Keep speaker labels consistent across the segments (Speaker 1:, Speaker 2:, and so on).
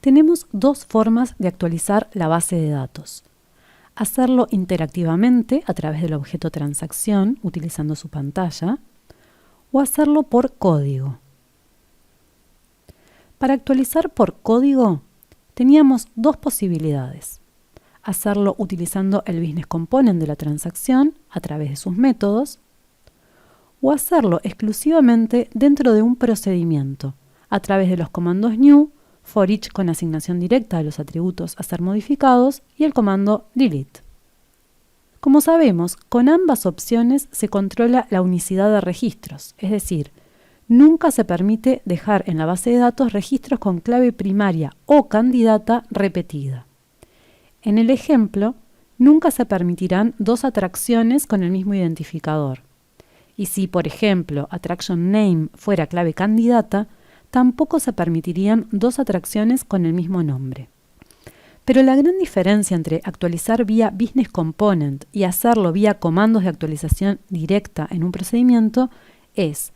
Speaker 1: Tenemos dos formas de actualizar la base de datos. Hacerlo interactivamente a través del objeto transacción, utilizando su pantalla, o hacerlo por código. Para actualizar por código, teníamos dos posibilidades. Hacerlo utilizando el business component de la transacción a través de sus métodos, o hacerlo exclusivamente dentro de un procedimiento, a través de los comandos new, for each con asignación directa de los atributos a ser modificados y el comando delete. Como sabemos, con ambas opciones se controla la unicidad de registros, es decir, nunca se permite dejar en la base de datos registros con clave primaria o candidata repetida. En el ejemplo, nunca se permitirán dos atracciones con el mismo identificador. Y si, por ejemplo, attraction name fuera clave candidata, tampoco se permitirían dos atracciones con el mismo nombre. Pero la gran diferencia entre actualizar vía business component y hacerlo vía comandos de actualización directa en un procedimiento es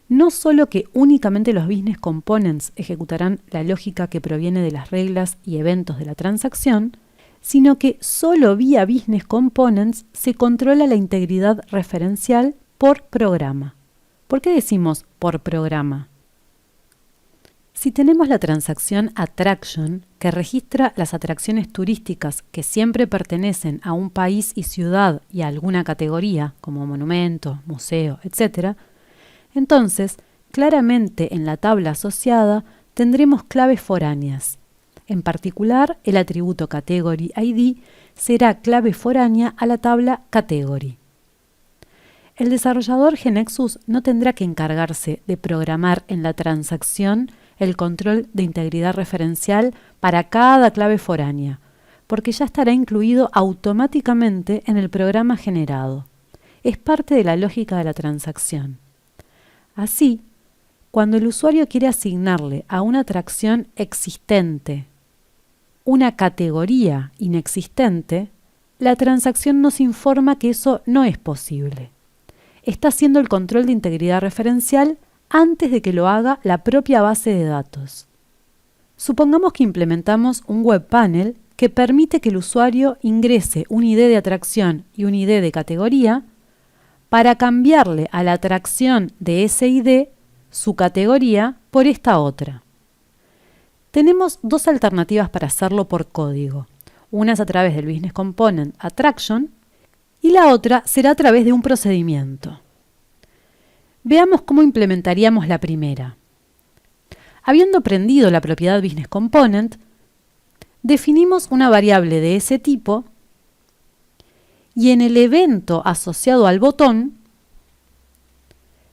Speaker 1: no solo que únicamente los business components ejecutarán la lógica que proviene de las reglas y eventos de la transacción, sino que solo vía business components se controla la integridad referencial por programa. ¿Por qué decimos por programa? Si tenemos la transacción attraction, que registra las atracciones turísticas que siempre pertenecen a un país y ciudad y a alguna categoría, como monumento, museo, etc., entonces, claramente en la tabla asociada tendremos claves foráneas. En particular, el atributo category ID será clave foránea a la tabla category. El desarrollador GeneXus no tendrá que encargarse de programar en la transacción el control de integridad referencial para cada clave foránea, porque ya estará incluido automáticamente en el programa generado. Es parte de la lógica de la transacción. Así, cuando el usuario quiere asignarle a una atracción existente una categoría inexistente, la transacción nos informa que eso no es posible. Está haciendo el control de integridad referencial antes de que lo haga la propia base de datos. Supongamos que implementamos un web panel que permite que el usuario ingrese un ID de atracción y un ID de categoría para cambiarle a la atracción de ese ID su categoría por esta otra. Tenemos dos alternativas para hacerlo por código. Una es a través del Business Component Attraction y la otra será a través de un procedimiento. Veamos cómo implementaríamos la primera. Habiendo prendido la propiedad Business Component, definimos una variable de ese tipo y en el evento asociado al botón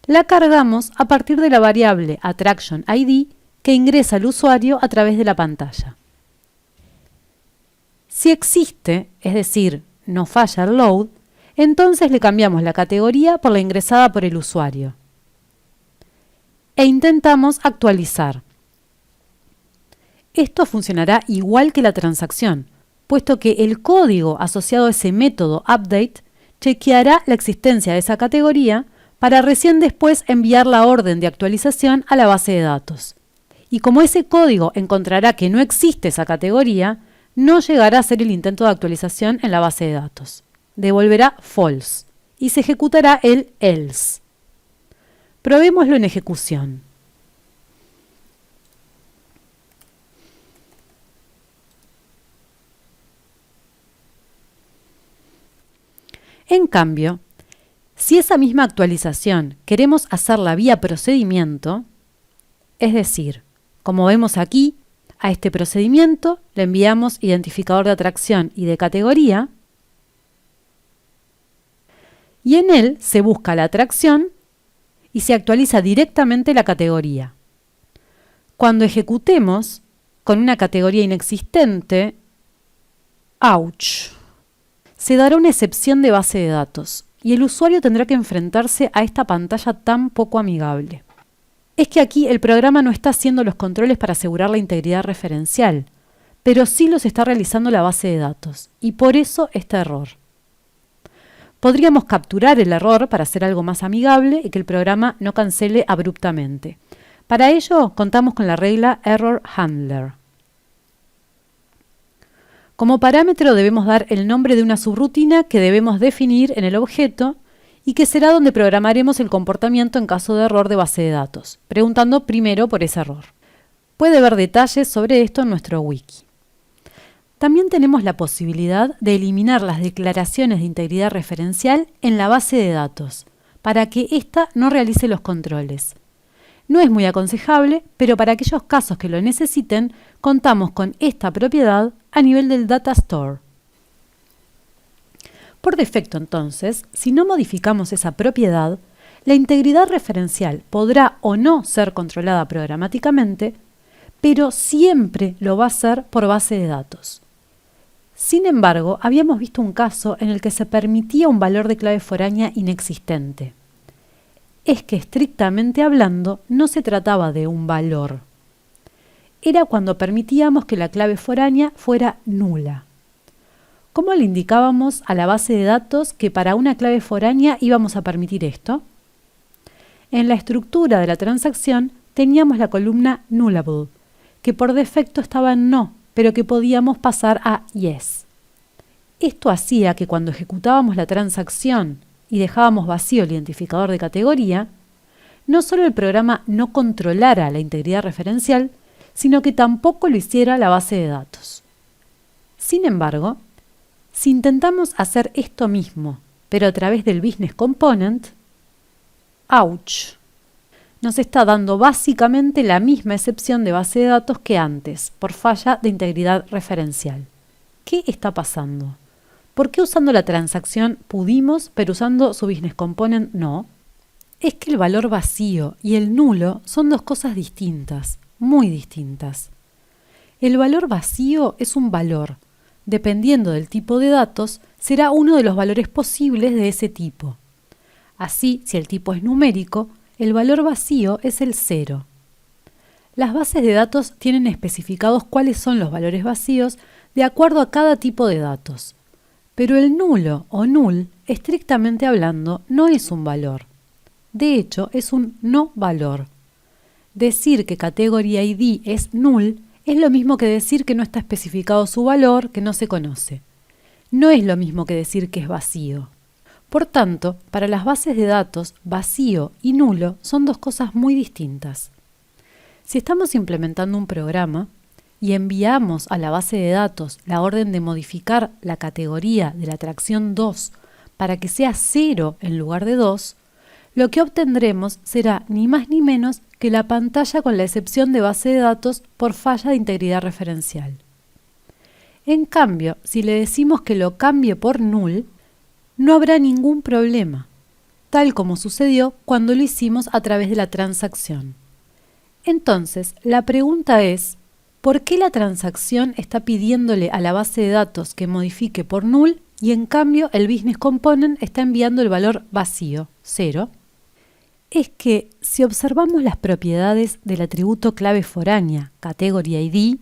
Speaker 1: la cargamos a partir de la variable Attraction ID que ingresa el usuario a través de la pantalla. Si existe, es decir, no falla el load, entonces le cambiamos la categoría por la ingresada por el usuario e intentamos actualizar. Esto funcionará igual que la transacción, puesto que el código asociado a ese método update chequeará la existencia de esa categoría para recién después enviar la orden de actualización a la base de datos. Y como ese código encontrará que no existe esa categoría, no llegará a hacer el intento de actualización en la base de datos. Devolverá false y se ejecutará el else. Probémoslo en ejecución. En cambio, si esa misma actualización queremos hacerla vía procedimiento, es decir, como vemos aquí, a este procedimiento le enviamos identificador de atracción y de categoría, y en él se busca la atracción y se actualiza directamente la categoría. Cuando ejecutemos con una categoría inexistente, ¡ouch!, se dará una excepción de base de datos y el usuario tendrá que enfrentarse a esta pantalla tan poco amigable. Es que aquí el programa no está haciendo los controles para asegurar la integridad referencial, pero sí los está realizando la base de datos, y por eso este error. Podríamos capturar el error para hacer algo más amigable y que el programa no cancele abruptamente. Para ello, contamos con la regla Error Handler. Como parámetro debemos dar el nombre de una subrutina que debemos definir en el objeto y que será donde programaremos el comportamiento en caso de error de base de datos, preguntando primero por ese error. Puede ver detalles sobre esto en nuestro wiki. También tenemos la posibilidad de eliminar las declaraciones de integridad referencial en la base de datos, para que ésta no realice los controles. No es muy aconsejable, pero para aquellos casos que lo necesiten, contamos con esta propiedad a nivel del Data Store. Por defecto, entonces, si no modificamos esa propiedad, la integridad referencial podrá o no ser controlada programáticamente, pero siempre lo va a hacer por base de datos. Sin embargo, habíamos visto un caso en el que se permitía un valor de clave foránea inexistente. Es que estrictamente hablando no se trataba de un valor. Era cuando permitíamos que la clave foránea fuera nula. ¿Cómo le indicábamos a la base de datos que para una clave foránea íbamos a permitir esto? En la estructura de la transacción teníamos la columna nullable, que por defecto estaba en no, pero que podíamos pasar a yes. Esto hacía que cuando ejecutábamos la transacción y dejábamos vacío el identificador de categoría, no solo el programa no controlara la integridad referencial, sino que tampoco lo hiciera la base de datos. Sin embargo, si intentamos hacer esto mismo, pero a través del business component, ¡ouch!, nos está dando básicamente la misma excepción de base de datos que antes, por falla de integridad referencial. ¿Qué está pasando? ¿Por qué usando la transacción pudimos, pero usando su business component no? Es que el valor vacío y el nulo son dos cosas distintas, muy distintas. El valor vacío es un valor. Dependiendo del tipo de datos, será uno de los valores posibles de ese tipo. Así, si el tipo es numérico, el valor vacío es el 0. Las bases de datos tienen especificados cuáles son los valores vacíos de acuerdo a cada tipo de datos. Pero el nulo o null, estrictamente hablando, no es un valor. De hecho, es un no valor. Decir que category ID es null es lo mismo que decir que no está especificado su valor, que no se conoce. No es lo mismo que decir que es vacío. Por tanto, para las bases de datos, vacío y nulo son dos cosas muy distintas. Si estamos implementando un programa y enviamos a la base de datos la orden de modificar la categoría de la atracción 2 para que sea 0 en lugar de 2, lo que obtendremos será ni más ni menos que la pantalla con la excepción de base de datos por falla de integridad referencial. En cambio, si le decimos que lo cambie por null, no habrá ningún problema, tal como sucedió cuando lo hicimos a través de la transacción. Entonces, la pregunta es, ¿por qué la transacción está pidiéndole a la base de datos que modifique por null y en cambio el business component está enviando el valor vacío, 0? Es que si observamos las propiedades del atributo clave foránea, category ID,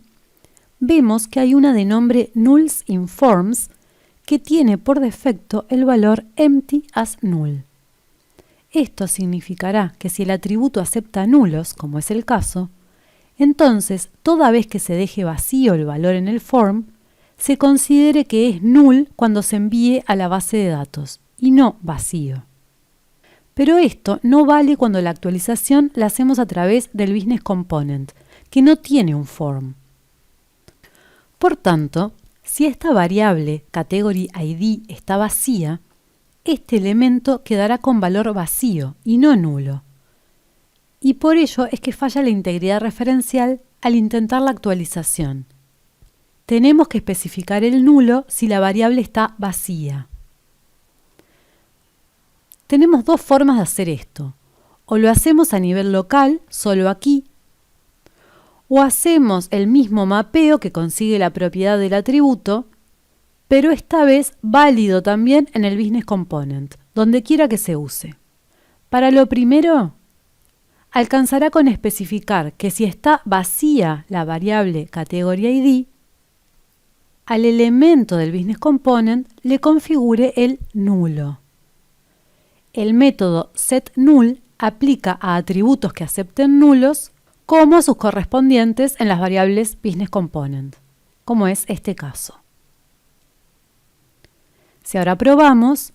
Speaker 1: vemos que hay una de nombre nulls_informs que tiene por defecto el valor empty as null. Esto significará que si el atributo acepta nulos, como es el caso, entonces toda vez que se deje vacío el valor en el form, se considere que es null cuando se envíe a la base de datos, y no vacío. Pero esto no vale cuando la actualización la hacemos a través del business component, que no tiene un form. Por tanto, si esta variable category ID está vacía, este elemento quedará con valor vacío y no nulo. Y por ello es que falla la integridad referencial al intentar la actualización. Tenemos que especificar el nulo si la variable está vacía. Tenemos dos formas de hacer esto. O lo hacemos a nivel local, solo aquí, o hacemos el mismo mapeo que consigue la propiedad del atributo, pero esta vez válido también en el business component, donde quiera que se use. Para lo primero, alcanzará con especificar que si está vacía la variable category ID, al elemento del business component le configure el nulo. El método setNull aplica a atributos que acepten nulos como a sus correspondientes en las variables business component, como es este caso. Si ahora probamos,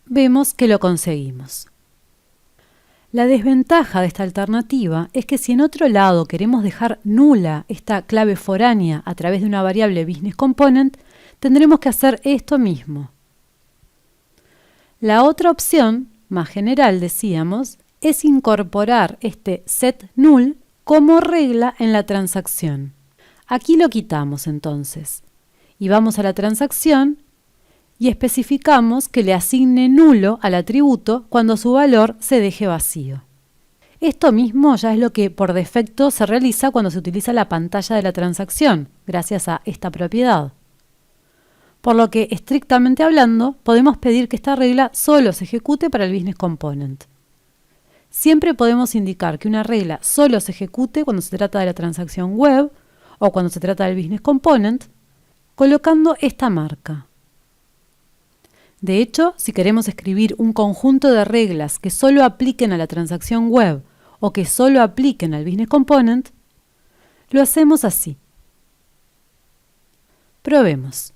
Speaker 1: vemos que lo conseguimos. La desventaja de esta alternativa es que si en otro lado queremos dejar nula esta clave foránea a través de una variable business component, tendremos que hacer esto mismo. La otra opción, más general decíamos, es incorporar este set null como regla en la transacción. Aquí lo quitamos entonces y vamos a la transacción y especificamos que le asigne nulo al atributo cuando su valor se deje vacío. Esto mismo ya es lo que por defecto se realiza cuando se utiliza la pantalla de la transacción, gracias a esta propiedad. Por lo que, estrictamente hablando, podemos pedir que esta regla solo se ejecute para el business component. Siempre podemos indicar que una regla solo se ejecute cuando se trata de la transacción web o cuando se trata del business component, colocando esta marca. De hecho, si queremos escribir un conjunto de reglas que solo apliquen a la transacción web o que solo apliquen al business component, lo hacemos así. Probemos.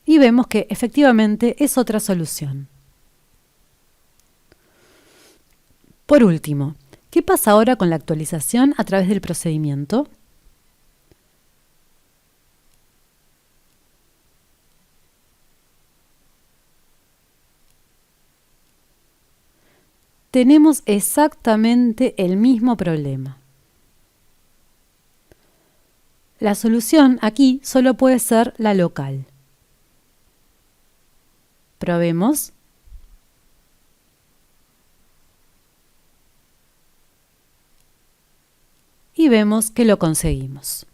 Speaker 1: Y vemos que efectivamente es otra solución. Por último, ¿qué pasa ahora con la actualización a través del procedimiento? Tenemos exactamente el mismo problema. La solución aquí solo puede ser la local. Probemos. Y vemos que lo conseguimos.